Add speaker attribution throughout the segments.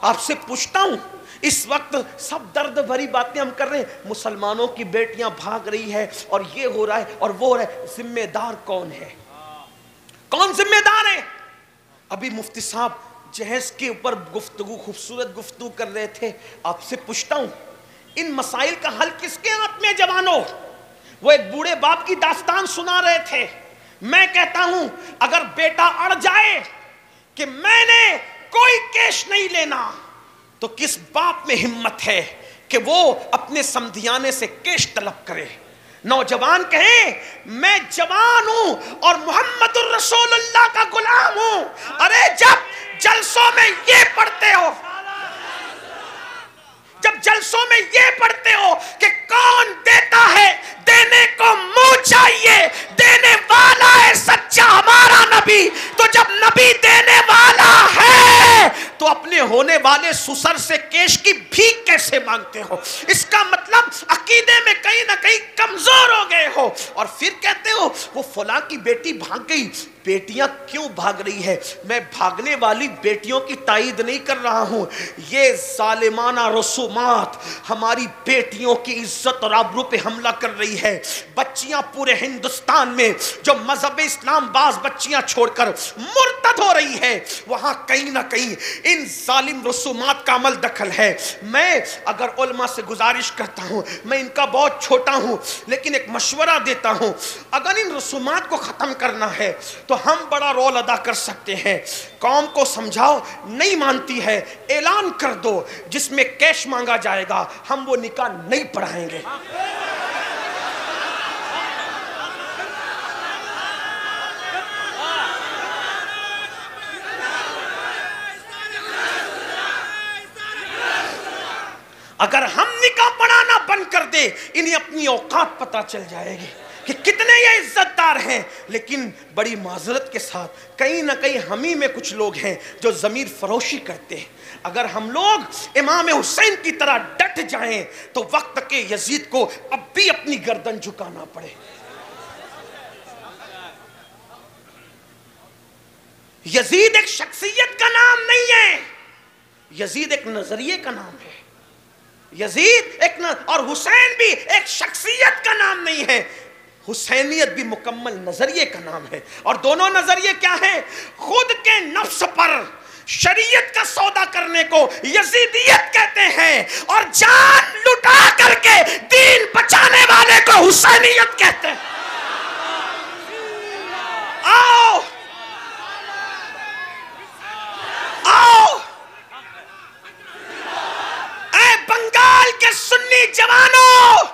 Speaker 1: آپ سے پوچھتا ہوں، اس وقت سب درد بھری باتیں ہم کر رہے ہیں، مسلمانوں کی بیٹیاں بھاگ رہی ہے اور یہ ہو رہا ہے اور وہ ہو رہا ہے، ذمہ دار کون ہے؟ کون ذمہ دار ہے؟ ابھی مفتی صاحب جہیز کے اوپر گفتگو، خوبصورت گفتگو کر رہے تھے. آپ سے پوچھتا ہوں، ان مسائل کا حل کس کے ہاتھ میں جوانوں؟ وہ ایک بوڑھے باپ کی داستان سنا رہے تھے. میں کہتا ہوں اگر بیٹا اڑ جائے کہ میں نے کوئی کیش نہیں لینا، تو کس باپ میں ہمت ہے کہ وہ اپنے سمدھیانے سے کیش طلب کرے؟ نوجوان کہیں میں جوان ہوں اور محمد الرسول اللہ کا غلام ہوں. ارے جب جلسوں میں یہ پڑھتے ہو، جب جلسوں میں یہ پڑھتے ہو کہ کون دیتا ہے، دینے کو منہ چاہیے، دینے والا ہے سچا ہمارا نبی، تو جب نبی دینے والا ہے تو اپنے ہونے والے سسر سے کیش کی بھیک کیسے مانگتے ہو؟ اس کا مطلب عقیدے میں کہیں نہ کہیں کمزور ہو گئے ہو. اور پھر کہتے ہو وہ فلاں کی بیٹی بھاگ گئی. بیٹیاں کیوں بھاگ رہی ہے؟ میں بھاگنے والی بیٹیوں کی تائید نہیں کر رہا ہوں. یہ ظالمانہ رسومات ہماری بیٹیوں کی عزت اور آبرو پہ حملہ کر رہی ہے. بچیاں پورے ہندوستان میں جو مذہب اسلام باز بچیاں چھوڑ کر مرتد ہو رہی ہے، وہاں کہیں نہ کہیں ان ظالم رسومات کا عمل دخل ہے. میں اگر علماء سے گزارش کرتا ہوں، میں ان کا بہت چھوٹا ہوں لیکن ایک مشورہ دیتا ہوں، اگر ان رسومات کو ختم کرنا ہے تو ہم بڑا رول ادا کر سکتے ہیں. قوم کو سمجھاؤ، نہیں مانتی ہے اعلان کر دو جس میں کیش مانگا جائے گا، ہم وہ نکاح نہیں پڑھائیں گے. اگر ہم نکاح پڑھانا بند کر دے، انہیں اپنی اوقات پتہ چل جائے گی کہ کتنے یہ عزت دار ہیں. لیکن بڑی معذرت کے ساتھ کہیں نہ کہیں ہم ہی میں کچھ لوگ ہیں جو ضمیر فروشی کرتے ہیں. اگر ہم لوگ امام حسین کی طرح ڈٹ جائیں تو وقت کے یزید کو اب بھی اپنی گردن جھکانا پڑے. یزید ایک شخصیت کا نام نہیں ہے، یزید ایک نظریے کا نام ہے. یزید ایک اور حسین بھی ایک شخصیت کا نام نہیں ہے، حسینیت بھی مکمل نظریے کا نام ہے. اور دونوں نظریے کیا ہیں؟ خود کے نفس پر شریعت کا سودا کرنے کو یزیدیت کہتے ہیں، اور جان لٹا کر کے دین بچانے والے کو حسینیت کہتے ہیں. آؤ آؤ اے بنگال کے سنی جوانوں،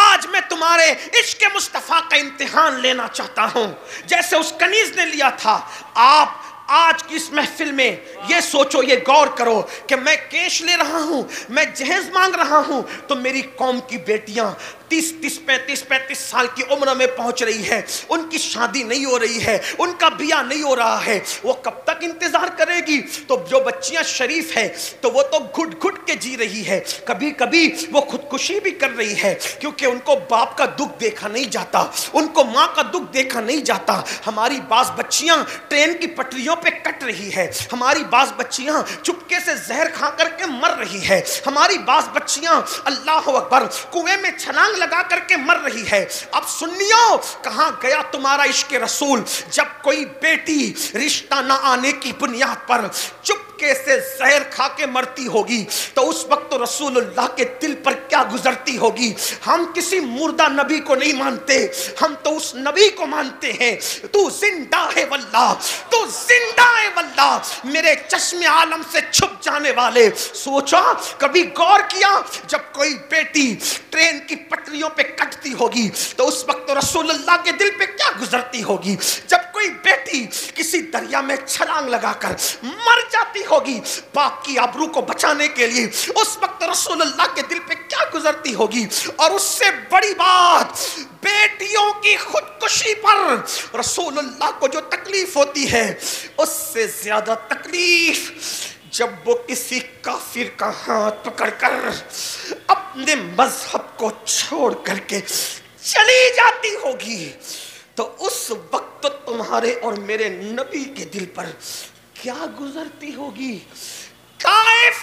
Speaker 1: آج میں تمہارے عشق مصطفیٰ کا امتحان لینا چاہتا ہوں جیسے اس کنیز نے لیا تھا. آپ آج کی اس محفل میں یہ سوچو، یہ غور کرو کہ میں کیش لے رہا ہوں، میں جہیز مانگ رہا ہوں، تو میری قوم کی بیٹیاں 35 سال کی عمر میں پہنچ رہی ہے، ان کی شادی نہیں ہو رہی ہے، ان کا بیاہ نہیں ہو رہا ہے. وہ کب تک انتظار کرے گی؟ تو جو بچیاں شریف ہے تو وہ تو گھٹ گھٹ کے جی رہی ہے، کبھی کبھی وہ خودکشی بھی کر رہی ہے کیونکہ ان کو باپ کا دکھ دیکھا نہیں جاتا، ان کو ماں کا دکھ دیکھا نہیں جاتا. ہماری بعض بچیاں ٹرین کی پٹریوں پہ کٹ رہی ہے، ہماری بعض بچیاں چپکے سے زہر کھا کر کے مر رہی ہے، ہماری بعض بچیاں اللہ اکبر کنویں میں چھلانگ لگا کر کے مر رہی ہے. اب سنیو، کہاں گیا تمہارا عشق رسول جب کوئی بیٹی رشتہ نہ آنے کی بنیاد پر چپکے سے زہر کھا کے مرتی ہوگی تو اس وقت رسول اللہ کے دل پر کیا گزرتی ہوگی؟ ہم کسی مردہ نبی کو نہیں مانتے، ہم تو اس نبی کو مانتے ہیں. تو زندہ ہے واللہ، تو زندہ ہے واللہ، میرے چشم عالم سے چھپ جانے والے. سوچا، کبھی غور کیا جب کوئی بیٹی ٹرین کی پٹریوں پہ کٹتی ہوگی تو اس وقت رسول اللہ کے دل پہ کیا گزرتی ہوگی؟ جب کوئی بیٹی کسی دریا میں چھلانگ لگا کر مر جاتی ہوگی باپ کی آبرو کو بچانے کے لیے، اس وقت رسول اللہ کے دل پہ کیا گزرتی ہوگی؟ اور اس سے بڑی بات، بیٹیوں کی خودکشی پر رسول اللہ کو جو تکلیف ہوتی ہے اس سے زیادہ تکلیف جب وہ کسی کافر کا ہاتھ پکڑ کر اپنے مذہب کو چھوڑ کر کے چلی جاتی ہوگی. تو اس وقت تمہارے اور میرے نبی کے دل پر کیا گزرتی ہوگی؟ طائف